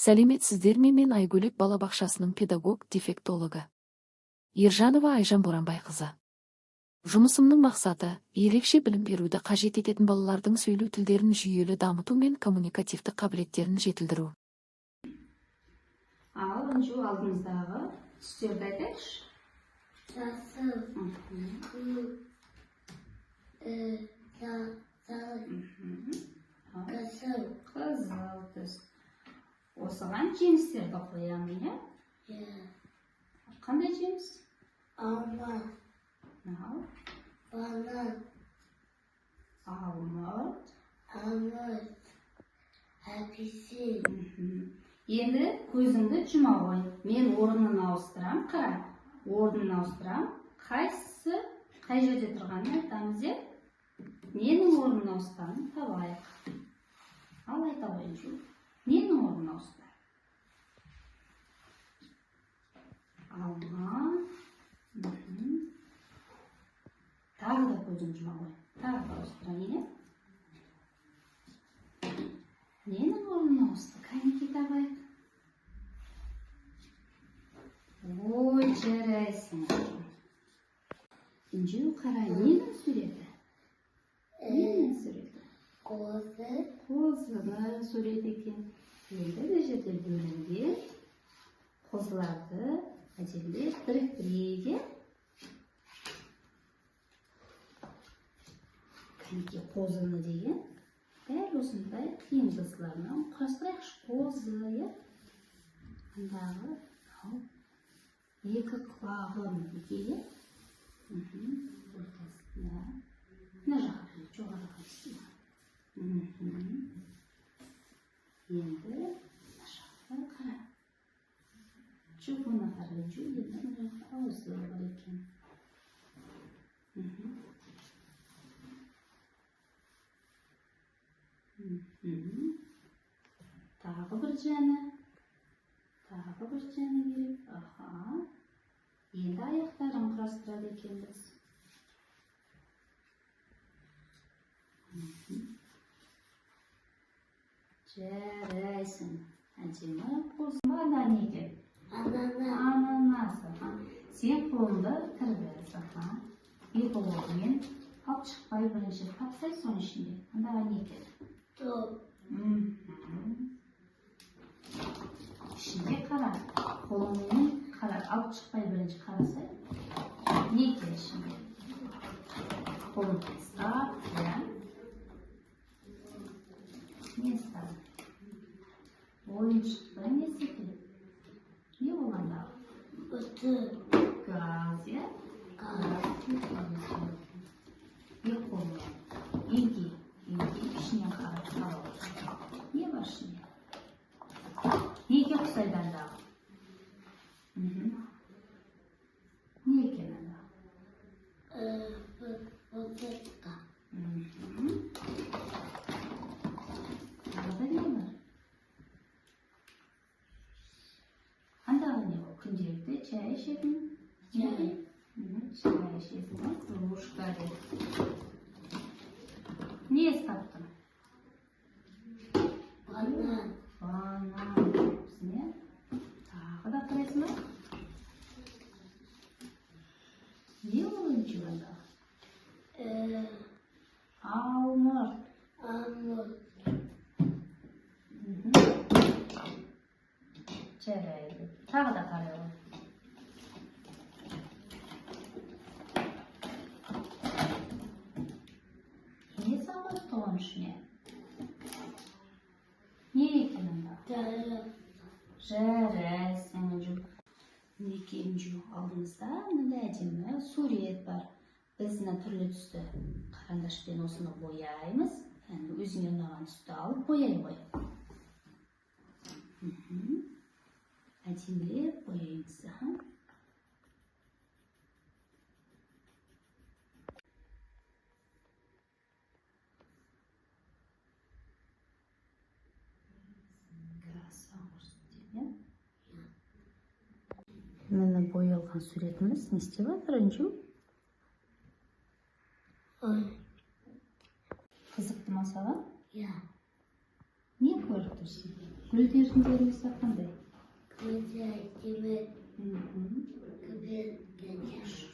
Сәлеметсіздер ме? Мен Айгөлек балабақшасының педагог-дефектологы. Ержанова Айжан Боранбайқызы. Жұмысымның мақсаты ерекше білім беруді қажет ететін балалардың сөйлеу тілдерін жүйелі дамыту мен коммуникативті қабілеттерін жетілдіру. Ал önce алдымыздағы түстерді айтайықшы. Жасыл, қызыл, Қызыл түс. Осыған жемістерді қоямын, иә? Қандай жеміс? алма, банан, Алмұрт. апельсин. Енді көзіңді жұма қой. Мен орнын ауыстырам, қара. Орнын ауыстырам. Қайсысы қай жерде тұрғанын айтамыз, е? Ненің орнын ауыстырғанын табайық. Ал айта қойыңшы. Ненің орнын ауыстыр? Алма. Тағы да көзіңді жұма қой. Тағы да ауыстырайын, е? Ненің орнын ауысты? Кәнеке табайық. Ой, жарайсың. Інжеу қара, ненің суреті? Ненің суреті? Қозыны сурет екен. Енді бұл жерде бөлінген қозыларды әжелер біріктіреді. Кәнеке қозыны деген дәл осындай қиын жазыларынан құрастырайықшы. Қозы, е? Андағы екі құлағын екеге. Ортасында. Мына жаққа жоғарыға түсті. Енді ашаққа қара. Жұбына қарай енді мына ауызы бар екен. Тағы бір жәні. Тағы бір жәні керек. Аха. Енді аяқтарын құрастырады екенбіз. Жарайсың. Әдемі қозыма не екен? Ананасы. Сен қолыңды кіргіз. Екі қолмен алып шықпай бірінші қапсай соның ішінде. Андағы не екен? топ, Ішінде қара. Қолыңмен қара. Алып шықпай бірінші қарасай. Не екен ішінде? Қолын ұстап, иә? Не ұстап? Ойыншықты не секілді? Не болғандағы? бұты, Газ, иә? газ, Не қолмен? Елге. Елге ішінен қарап. Не бар ішінде? Неге ұқсайды андағы? Не екен андағы? бутылка, Тағы не бар? Андағы не ол? Күнделікті чай ішетін? Чай. Чай ішетін, кружка деп. Не таптың? банан, Банан депсің, е? Тағы да қарайсың ба? Не ол өнчі андағы? Алмұрт. амур, Жарайды. Тағы да қарай ғой. Не салғыз тоғын ішіне? Не екен анда? Жарайсың жүк. Некен жүк алдыңызда мындай әдемі сурет бар. Біз мына түрлі түсті қарандашпен осыны бояймыз. Өзіңе ұнаған түсті алып бояй ғой. Әдемілеп бояймыз. Мені боялған суретіміз не істеп жатыр Үнжу? Қызықты ма саған? я, Не көріп тұрсың? Гүлдердің белгісі қандай? Güzel, demek, Мгм. güzel, güzel.